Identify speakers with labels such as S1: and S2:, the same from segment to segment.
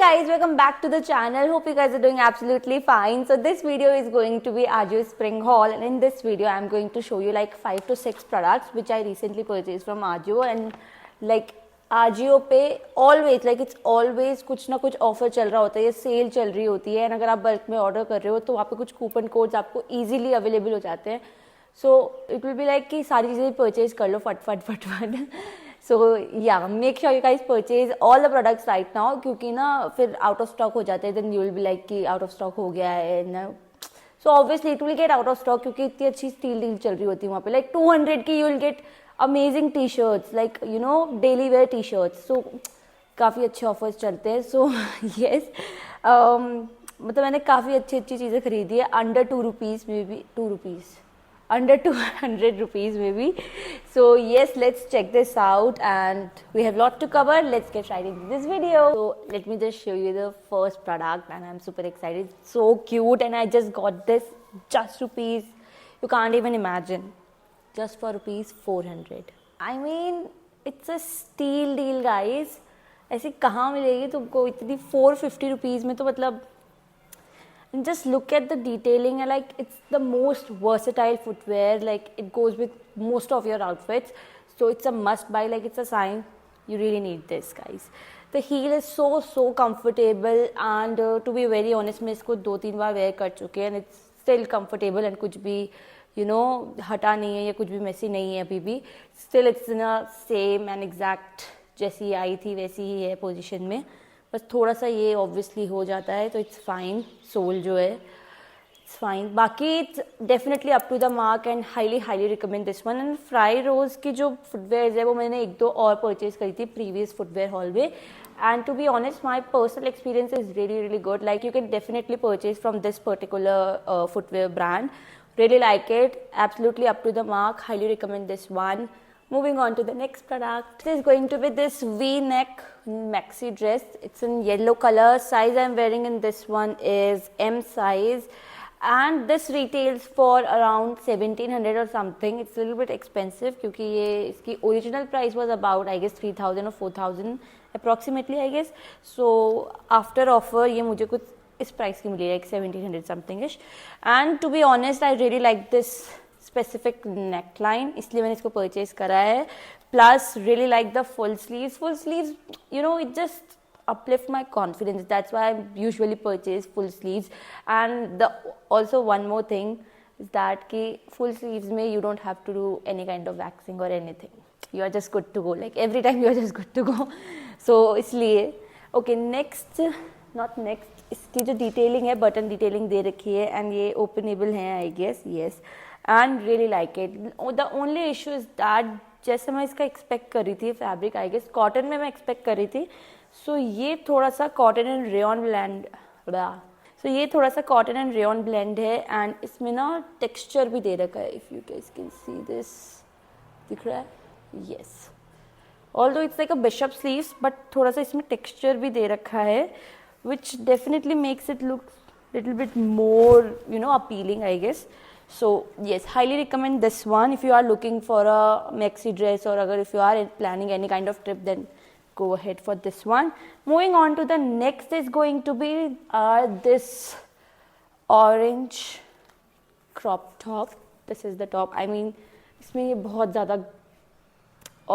S1: guys, welcome back to the channel. Hope you guys are doing absolutely fine. So this video is going to be Ajio spring haul, and in this video I'm going to show you like 5 to 6 products which I recently purchased from Ajio. And like Ajio पे always like it's always कुछ ना कुछ offer चल रहा होता है, ये cell चल रही होती है. एंड अगर आप बल्क में ऑर्डर कर रहे हो तो वहाँ पे कुछ कूपन कोड्स आपको इजीली अवेलेबल हो जाते हैं. So it will be like कि सारी चीज़ें परचेज कर लो फट. So yeah, make sure you guys purchase all the products right now, क्योंकि ना फिर out of stock हो जाते हैं. Then you will be like कि out of stock हो गया है ना. So obviously it will get out of stock क्योंकि इतनी अच्छी स्टील डील चल रही होती है वहाँ पे. Like 200 की you will get amazing t-shirts, like you know daily wear t-shirts. So काफ़ी अच्छे ऑफर्स चलते हैं. So yes, मतलब मैंने काफ़ी अच्छी चीज़ें खरीदी है अंडर 2 रुपीज़ में भी, 2 rupees under 200 rupees maybe. So yes, let's check this out, and we have lot to cover. Let's get right into this video. So let me just show you the first product, and I'm super excited. It's so cute, and I just got this just rupees, you can't even imagine, just for rupees 400. I mean it's a steal deal guys. ऐसी कहाँ मिलेगी तुमको इतनी 450 rupees में? तो मतलब and just look at the detailing, and like it's the most versatile footwear, like it goes with most of your outfits, so it's a must buy. Like it's a sign you really need this guys. The heel is so comfortable, and to be very honest मैं इसको 2-3 बार wear कर चुके हैं, and it's still comfortable, and कुछ भी you know हटा नहीं है या कुछ भी messy नहीं है अभी भी. Still it's in a same and exact जैसी आई थी वैसी ही है पोजीशन में, बस थोड़ा सा ये ऑब्वियसली हो जाता है, तो इट्स फाइन. सोल जो है इट्स फाइन, बाकी it's definitely up to the mark, and highly recommend this one. And Fry Rose की जो फुटवेयर है वो मैंने 1-2 और परचेज करी थी प्रीवियस फुटवेयर हॉल में, and to be honest my personal experience is really good. Like you can definitely purchase from this particular footwear brand. Really like it, absolutely up to the mark, highly recommend this one. Moving on to the next product, this is going to be this V-neck maxi dress. It's in yellow color. Size I'm wearing in this one is M size, and this retails for around 1700 or something. It's a little bit expensive क्योंकि ये इसकी original price was about I guess 3000 or 4000 approximately I guess. So after offer ये मुझे कुछ इस price की मिली है, like 1700 something ish. And to be honest I really like this specific neckline, इसलिए मैंने इसको परचेज करा है. Plus really like the full sleeves you know it just uplift my confidence. That's why I usually purchase full sleeves. And also one more thing is that कि full sleeves में you don't have to do any kind of waxing or anything. You are just good to go. Like every time you are just good to go. So इसलिए okay, next इसकी जो detailing है, button detailing दे रखी है, and ये openable है I guess. Yes, and really like it. The only issue is that जैसे मैं इसका एक्सपेक्ट कर रही थी फैब्रिक आई गेस कॉटन में मैं एक्सपेक्ट कर रही थी, सो ये थोड़ा सा कॉटन एंड रेयॉन ब्लेंड है. एंड इसमें ना टेक्सचर भी दे रखा है, if you guys can see this, दिख रहा है? Yes, although it's like a bishop sleeves, but थोड़ा सा इसमें टेक्सचर भी दे रखा है, which definitely makes it look little bit more you know appealing I guess. So yes, highly recommend this one if you are looking for a maxi dress, or if you are planning any kind of trip, then go ahead for this one. Moving on to the next is going to be this orange crop top. This is the top. I mean इसमें ये बहुत ज़्यादा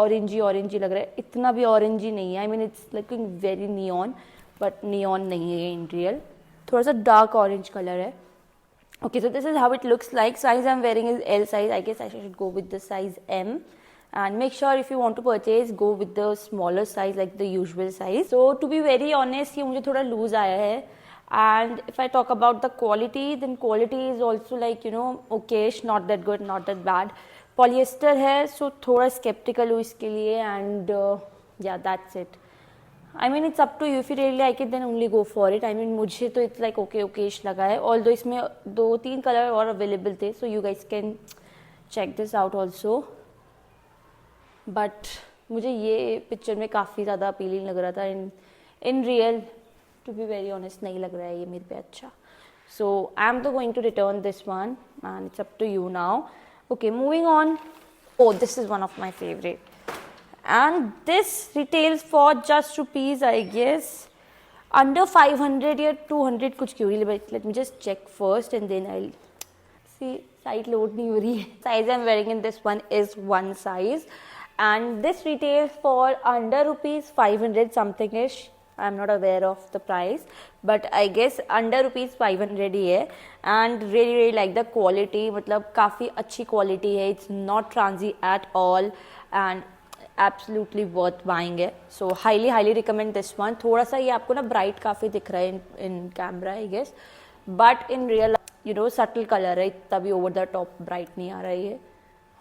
S1: orangey लग रहा है, इतना भी orangey नहीं है. I mean it's looking very neon, but neon नहीं है इन रियल, थोड़ा सा डार्क ऑरेंज कलर है. Okay, so this is how it looks like. Size I am wearing is L size. I guess I should go with the size M, and make sure if you want to purchase go with the smaller size like the usual size. So to be very honest ये मुझे थोड़ा loose आया है. And if I talk about the quality, then quality is also like you know okayish, not that good, not that bad. Polyester है, so थोड़ा sceptical हूँ इसके लिए. And yeah that's it. I mean it's up to you. If you really like it then only go for it. I mean मुझे तो it's like okay-ish लगा है. Although इसमें 2-3 कलर और अवेलेबल थे, so you guys can check this out also. But मुझे ये picture में काफ़ी ज़्यादा अपीलिंग लग रहा था. In real to be very honest नहीं लग रहा है ये मेरे पे अच्छा. So I am going to return this one, and it's up to you now. Okay, moving on. Oh, this is one of my favorite. And this retails for just rupees I guess under 500 या 200 कुछ क्यों नहीं, but let me just check first and then I see. Site load नहीं हो रही है. Size I am wearing in this one is one size and this retails for under rupees 500 something ish. I am not aware of the price but I guess under rupees 500 ही है. and really like the quality, मतलब काफ़ी अच्छी quality है. it's not transy at all and absolutely worth buying है. so highly recommend this one. थोड़ा सा ये आपको ना bright काफ़ी दिख रहा है in camera I guess but in real you know subtle color है, इतना भी over the top bright नहीं आ रहा है ये.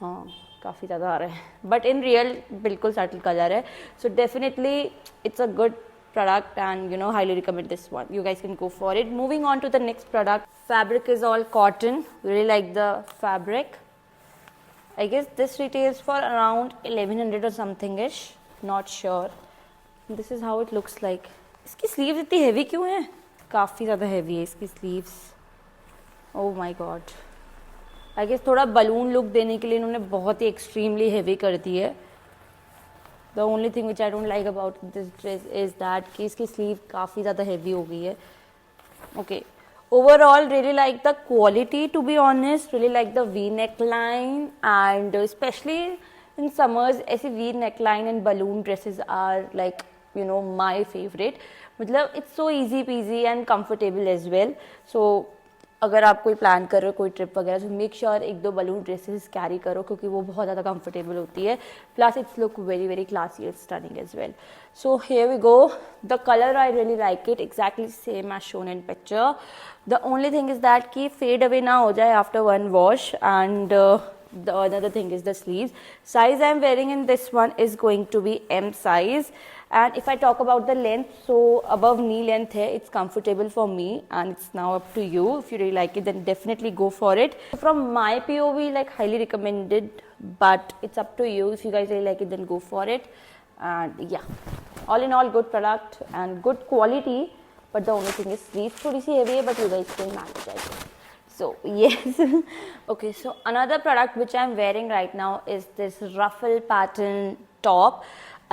S1: हाँ काफ़ी ज़्यादा आ रहा है बट इन रियल बिल्कुल सटल कलर है. So definitely it's a good product and you know highly recommend this one. You guys can go for it. Moving on to the next product. Fabric is all cotton. Really like the fabric. I guess this retails for around 1100 or something ish. Not sure. This is how it looks like. इसकी sleeves इतनी heavy क्यों है? काफ़ी ज़्यादा heavy है इसकी sleeves. Oh my god. I guess थोड़ा balloon look देने के लिए इन्होंने बहुत ही extremely heavy कर दी है. The only thing which I don't like about this dress is that कि इसकी sleeve काफ़ी ज़्यादा heavy हो गई है. Okay. Overall, really like the quality to be honest. Really like the V neckline and especially in summers ऐसी V neckline and balloon dresses are like you know my favorite. मतलब it's so easy peasy and comfortable as well. So अगर आप कोई plan कर रहे हो कोई trip वगैरह तो मेक श्योर एक दो बलून ड्रेसेस कैरी करो क्योंकि वो बहुत ज़्यादा कंफर्टेबल होती है. Plus it's look very classy and stunning as well. So here we go. The colour I really like it. Exactly same as shown in picture. The only thing is that कि fade away ना हो जाए after one wash. And the another thing is the sleeves. Size I am wearing in this one is going to be M size. And if I talk about the length, so above knee length hai, it's comfortable for me and it's now up to you. If you really like it then definitely go for it. From my POV like highly recommended but it's up to you. If you guys really like it then go for it. And yeah, all in all good product and good quality but the only thing is sleeves थोड़ी सी heavy है but you guys can manage I guess. So yes. Okay, so another product which I'm wearing right now is this ruffle pattern top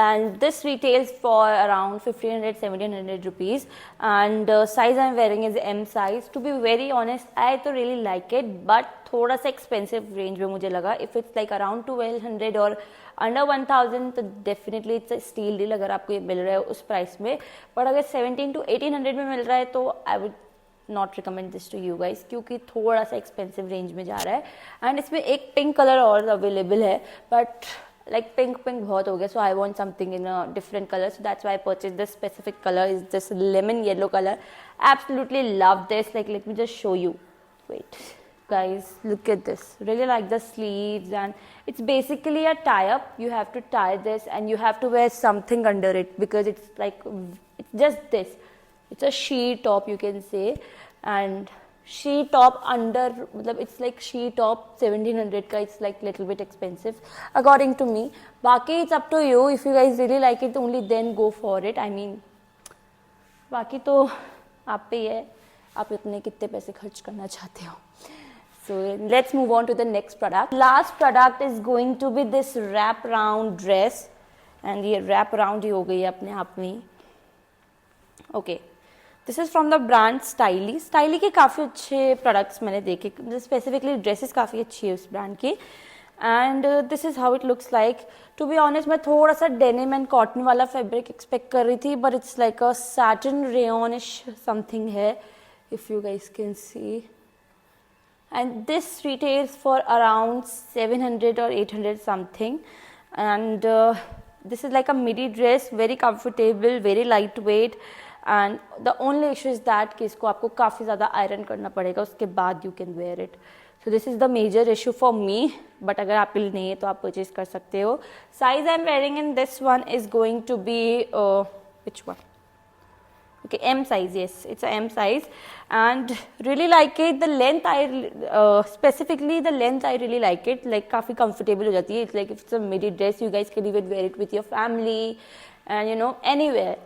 S1: and this retails for around 1500-1700 rupees and size I'm wearing is M size. To be very honest I तो really like it but थोड़ा सा expensive range में मुझे लगा. If it's like around 1200 or under 1000 तो definitely it's a steal deal अगर आपको ये मिल रहा है उस प्राइस में. but अगर 17 to 1800 में मिल रहा है तो I would not recommend this to you guys क्योंकि थोड़ा सा एक्सपेंसिव रेंज में जा रहा है. एंड इसमें एक पिंक कलर और अवेलेबल है बट लाइक पिंक बहुत हो गया. So I want something in a different colour. So that's why I purchase this specific colour is this lemon yellow colour. Absolutely love this. Like let me just show you. Wait guys, look at this. Really like the sleeves and it's basically a tie up. You have to tie this and you have to wear something under it because it's like it's just this. It's a sheer top you can say and sheer top under मतलब it's like sheer top 1700 का. It's like little bit expensive according to me. बाकी it's up to you. If you guys really like it only then go for it. I mean बाकी तो आप पे है आप इतने कितने पैसे खर्च करना चाहते हो. So let's move on to the next product. Last product is going to be this wrap round dress and ये wrap round ही हो गई है अपने आप में. Okay. This is from the brand styli. Styli के काफ़ी अच्छे प्रोडक्ट्स मैंने देखे. स्पेसिफिकली ड्रेसेस काफ़ी अच्छी है उस ब्रांड की. And this is how it looks like. To be honest मैं थोड़ा सा डेनिम एंड कॉटन वाला फैब्रिक एक्सपेक्ट कर रही थी but it's like a satin rayonish something है if you guys can see. And this retails for around 700 or 800 something. And this is like a midi dress. Very comfortable, very light weight. And the only issue is that कि इसको आपको काफ़ी ज़्यादा iron करना पड़ेगा उसके बाद you can wear it. So this is the major issue for me but अगर आपके लिए नहीं है तो आप परचेज कर सकते हो. Size I am wearing in this one is going to be which one. Okay, M size, yes, it's a M size and really like it. The length specifically the length I really like it. Like काफ़ी comfortable हो जाती है. It's like if it's a midi dress you guys can even wear it with your family and you know anywhere.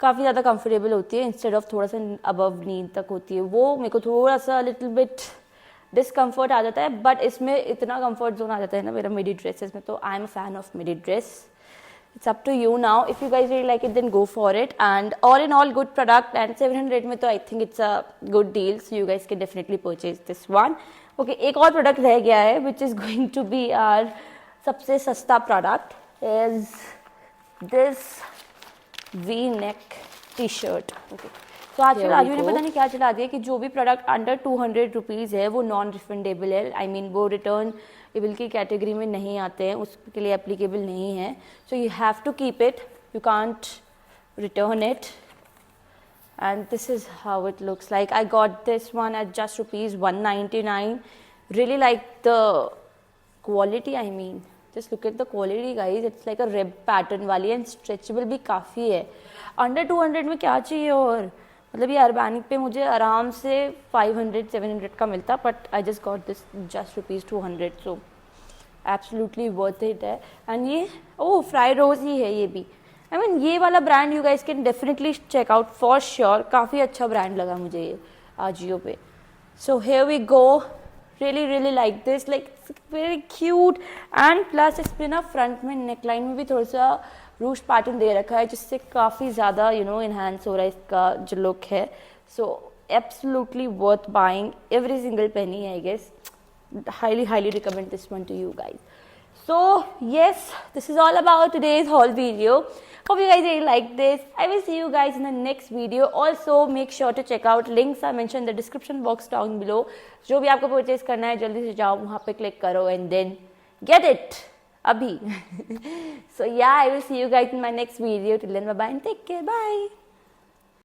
S1: काफ़ी ज़्यादा comfortable होती है instead of थोड़ा सा above knee तक होती है. वो मेरे को थोड़ा सा little bit discomfort आ जाता है but इसमें इतना comfort zone आ जाता है ना मेरा midi dresses में. तो I am a fan of midi dress. It's up to you now. If you guys really like it, then go for it. And all in all, good product. And 700 में तो I think it's a good deal. So you guys can definitely purchase this one. Okay, एक और product रह गया है, which is going to be our सबसे सस्ता product is this V-neck T-shirt. Okay. तो आजकल आजू ने पता नहीं क्या चला दिया कि जो भी प्रोडक्ट अंडर 200 रुपीज़ है वो नॉन रिफंडेबल है. आई मीन वो रिटर्न एबल की कैटेगरी में नहीं आते हैं, उसके लिए एप्लीकेबल नहीं है. So you have to keep it, you can't return it. And this is how it looks like. I got this one at just ₹199. Really like the quality. I mean just look at the quality guys. It's like a rib pattern वाली and stretchable भी काफ़ी है. Under 200 में क्या चाहिए और मतलब ये अर्बैनिक पे मुझे आराम से 500-700 का मिलता, but I just got this just ₹200. So absolutely worth it है. एंड ये फ्राई रोज ही है ये भी. आई मीन ये वाला brand you guys can definitely check out for sure. काफ़ी अच्छा ब्रांड लगा मुझे ये आजियो पे. So here we go. Really like this, like very cute. And plus इस पे ना फ्रंट में नेकलाइन में भी थोड़ा सा रूश पैटर्न दे रखा है जिससे काफ़ी ज़्यादा इन्हांस हो रहा है इसका जो लुक है. So absolutely worth buying every single penny. I guess highly recommend this one to you guys. So yes, this is all about today's haul video. Hope you guys really like this. I will see you guys in the next video. Also make sure to check out links I mentioned in the description box down below. जो भी आपको purchase करना है जल्दी से जाओ वहाँ पे क्लिक करो and then get it abhi. So yeah, I will see you guys in my next video. Till then, bye bye and take care. Bye.